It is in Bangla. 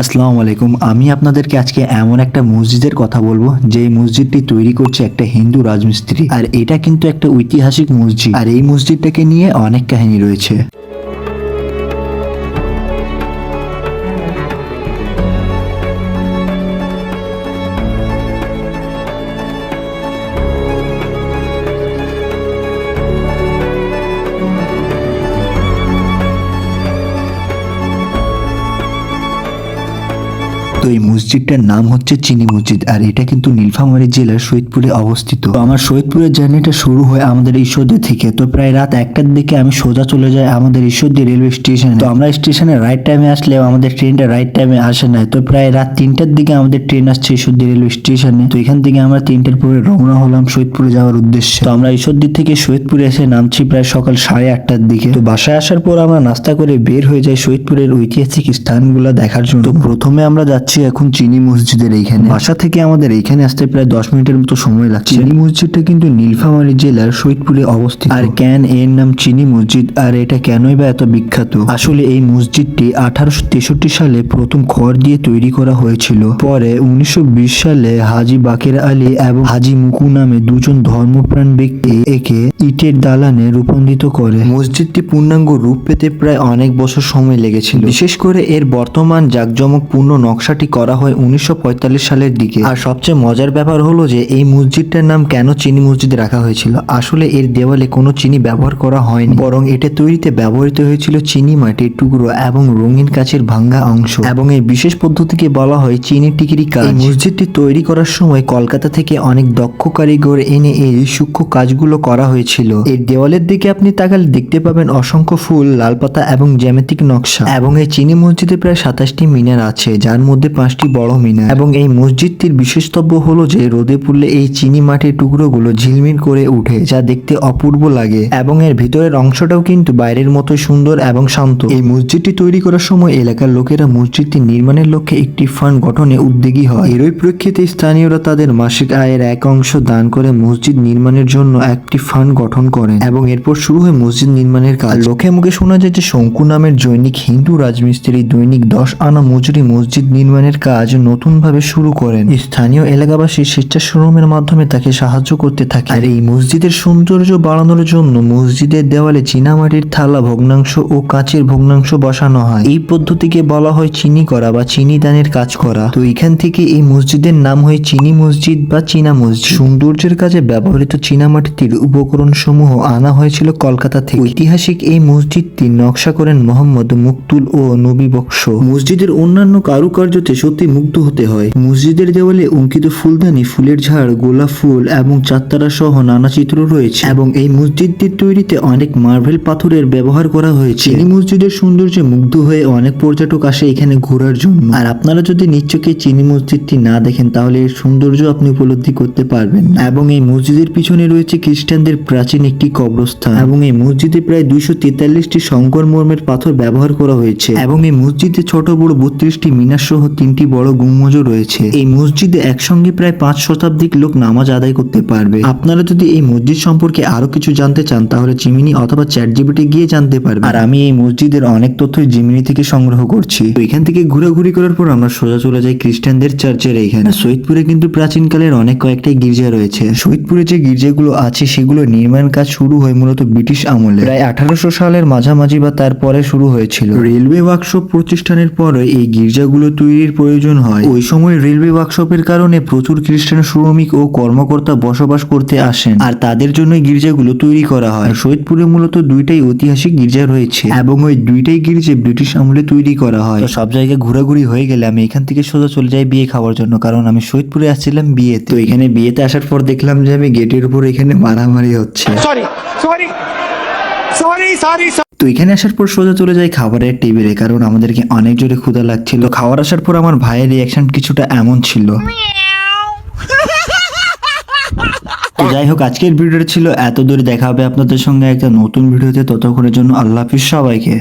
আসসালামু আলাইকুম। আমি আপনাদেরকে আজকে এমন একটা মসজিদের কথা বলবো যে মসজিদটি তৈরি করছে একটা হিন্দু রাজমিস্ত্রি। আর এটা কিন্তু একটা ঐতিহাসিক মসজিদ, আর এই মসজিদটাকে নিয়ে অনেক কাহিনী রয়েছে। তো এই মসজিদটার নাম হচ্ছে চিনি মসজিদ, আর এটা কিন্তু নীলফামারী জেলার সৈয়দপুরে অবস্থিত। তো আমার সৈয়দপুরের জার্নিটা শুরু হয় আমাদের ঈশ্বরদী থেকে। তো প্রায় রাত 1টার দিকে আমি সোজা চলে যাই আমাদের ঈশ্বরদী রেলওয়ে স্টেশনে। তো আমরা স্টেশনে রাইট টাইমে আসলেও আমাদের ট্রেনটা রাইট টাইমে আসে না। তো প্রায় রাত 3টার দিকে আমাদের ট্রেন আসছে ঈশ্বরদী রেলওয়ে স্টেশনে। তো এখান থেকে আমরা 3টার পরে রওনা হলাম সৈয়দপুরে যাওয়ার উদ্দেশ্যে। তো আমরা ঈশ্বরদী থেকে সৈয়দপুরে এসে নামছি প্রায় সকাল 8:30টার দিকে। তো বাসায় আসার পর আমরা নাস্তা করে বের হয়ে যাই সৈয়দপুরের ঐতিহাসিক স্থানগুলো দেখার জন্য। তো প্রথমে আমরা যাচ্ছি এখন চিনি মসজিদের এইখানে। বাসা থেকে আমাদের এইখানে আসতে প্রায় 10 মিনিটের মতো সময় লাগছে। চিনি মসজিদটা কিন্তু নীলফামারী জেলার সৈয়দপুরে অবস্থিত। আর কেন এর নাম চিনি মসজিদ, আর এটা কেনই বা এত বিখ্যাত? আসলে এই মসজিদটি 1863 সালে প্রথম খড় দিয়ে তৈরি করা হয়েছিল। পরে 1920 সালে হাজী বাকের আলী এবং হাজী মুকু নামে দুজন ধর্মপ্রাণ ব্যক্তি একে ইটের দালানে রূপান্তরিত করে। মসজিদটি পূর্ণাঙ্গ রূপ পেতে প্রায় অনেক বছর সময় লেগেছিল। বিশেষ করে এর বর্তমান জাঁকজমকপূর্ণ নকশাটি করা হয় 1945 সালের দিকে। আর সবচেয়ে মজার ব্যাপার হলো যে এই মসজিদটার নাম কেন চিনি মসজিদ রাখা হয়েছিল। আসলে এর দেওয়ালে কোনো চিনি ব্যবহার করা হয়নি, বরং এটা তৈরিতে ব্যবহৃত হয়েছিল চিনি মাটির টুকরো এবং রঙিন কাচের ভাঙ্গা অংশ, এবং এই বিশেষ পদ্ধতিকে বলা হয় চিনি টিকিরি কাজ। এই মসজিদটি তৈরি করার সময় কলকাতা থেকে অনেক দক্ষ কারিগর এনে এই সূক্ষ্ম কাজগুলো করা হয়েছিল। এর দেওয়ালের দিকে আপনি তাকালে দেখতে পাবেন অসংখ্য ফুল, লাল পাতা এবং জ্যামিতিক নকশা। এবং এই চিনি মসজিদে প্রায় 27টি মিনার আছে, যার মধ্যে 5টি বড় মিনার। এবং এই মসজিদটির বিশেষত্ব হলো যে রোদে পুড়লে এই চিনি মাটির টুকরোগুলো ঝিলমিল করে উঠে, যা দেখতে অপূর্ব লাগে। এবং এর ভিতরের অংশটাও কিন্তু বাইরের মতো সুন্দর এবং শান্ত। এই মসজিদটি তৈরি করার সময় এলাকার লোকেরা মসজিদটি নির্মাণের লক্ষ্যে একটি ফান্ড গঠনে উদ্যোগী হয়। এরই প্রেক্ষিতে স্থানীয়রা তাদের মাসিক আয়ের এক অংশ দান করে মসজিদ নির্মাণের জন্য একটি ফান্ড গঠন করেন, এবং এরপর শুরু হয় মসজিদ নির্মাণের কাজ। লোকে মুখে শোনা যায় যে শঙ্কু নামের জৈনিক হিন্দু রাজমিস্ত্রি দৈনিক 10 আনা মজুরি মসজিদ নির্মাণের কাজ নতুনভাবে শুরু করেন। স্থানীয় এলাকাবাসী স্বেচ্ছাশ্রমের মাধ্যমে তাকে সাহায্য করতে থাকে। আর এই মসজিদের সৌন্দর্য বাড়ানোর জন্য মসজিদের দেওয়ালে চীনামাটির থালা, ভগ্নাংশ ও কাচের ভগ্নাংশ বসানো হয়। এই পদ্ধতিকে বলা হয় চিনি করা বা চিনি দানের কাজ করা। তো এখান থেকে এই মসজিদের নাম হয় চিনি মসজিদ বা চীনা মসজিদ। সৌন্দর্যের কাজে ব্যবহৃত চীনামাটির উপকরণ সমূহ আনা হয়েছিল কলকাতা থেকে। ঐতিহাসিক এই মসজিদটি নকশা করেন মোহাম্মদ মুকতুল ও নবী বক্স। মসজিদের অন্যান্য কারুকার্যতে সত্যি মুগ্ধ হতে হয়। মসজিদের দেওয়ালে অঙ্কিত ফুলদানি, ফুলের ঝাড়, গোলাপ ফুল এবং চাঁদতারা সহ নানা চিত্র রয়েছে। এবং এই মসজিদটির তৈরিতে অনেক মার্বেল পাথরের ব্যবহার করা হয়েছে। এই মসজিদের সৌন্দর্যে মুগ্ধ হয়ে অনেক পর্যটক আসে এখানে ঘোরার জন্য। আর আপনারা যদি নিশ্চয়ই চিনি মসজিদটি না দেখেন তাহলে এর সৌন্দর্য আপনি উপলব্ধি করতে পারবেন না। এবং এই মসজিদের পিছনে রয়েছে খ্রিস্টানদের প্রাচীন একটি কবরস্থান, এবং এই মসজিদে প্রায় 243টি সংকরমর্মের পাথর ব্যবহার করা হয়েছে। এবং এই মসজিদে ছোট বড় 32টি মিনার সহ 3টি বড় গুম্বজও রয়েছে। এই মসজিদে একসঙ্গে প্রায় 5 শতাধিক লোক নামাজ আদায় করতে পারবে। আপনারা যদি এই মসজিদ সম্পর্কে আরো কিছু জানতে চান তাহলে জিমিনি অথবা চ্যাটজিপিটি গিয়ে জানতে পারবেন। আর আমি এই মসজিদের অনেক তথ্যই জিমিনি থেকে সংগ্রহ করছি। তো এখান থেকে ঘোরাঘুরি করার পর আমরা সোজা চলে যাই খ্রিস্টানদের চার্চের এইখানে। সৈয়দপুরে কিন্তু প্রাচীনকালের অনেক কয়েকটাই গির্জা রয়েছে। সৈয়দপুরে যে গির্জাগুলো আছে সেগুলো নির্মাণ কাজ শুরু হয় মূলত ব্রিটিশ আমলে, প্রায় 1800 সালের মাঝামাঝি বা তারপরে শুরু হয়েছিল। রেলওয়ে ওয়ার্কশপ প্রতিষ্ঠানের পরে এই গির্জাগুলো তৈরির প্রয়োজন হয়। ওই সময় রেলওয়ে ওয়ার্কশপের কারণে প্রচুর খ্রিস্টান শ্রমিক ও কর্মকর্তা বসবাস করতে আসেন, আর তাদের জন্য গির্জাগুলো তৈরি করা হয়। সৈয়দপুরে মূলত 2টাই ঐতিহাসিক গির্জা রয়েছে, এবং ওই 2টাই গির্জা ব্রিটিশ আমলে তৈরি করা হয়। তো সব জায়গায় ঘোরাঘুরি হয়ে গেলে আমি এখান থেকে সোজা চলে যাই বিয়ে খাওয়ার জন্য, কারণ আমি সৈয়দপুরে আসছিলাম বিয়েতে। তো এখানে বিয়েতে আসার পর দেখলাম যে আমি গেটের উপর এখানে মারামারি হচ্ছে। তো এখানে আসার পর সোজা চলে যাই খাবারের টেবিলে, কারণ আমাদেরকে অনেক জোরে ক্ষুধা লাগছিল। খাবার আসার পর আমার ভাইয়ের রিয়াকশন কিছুটা এমন ছিল। তো যাই হোক, আজকের ভিডিওটা ছিল এত দূরে। দেখা হবে আপনাদের সঙ্গে একটা নতুন ভিডিওতে। ততক্ষণের জন্য আল্লাহ হাফিজ সবাইকে।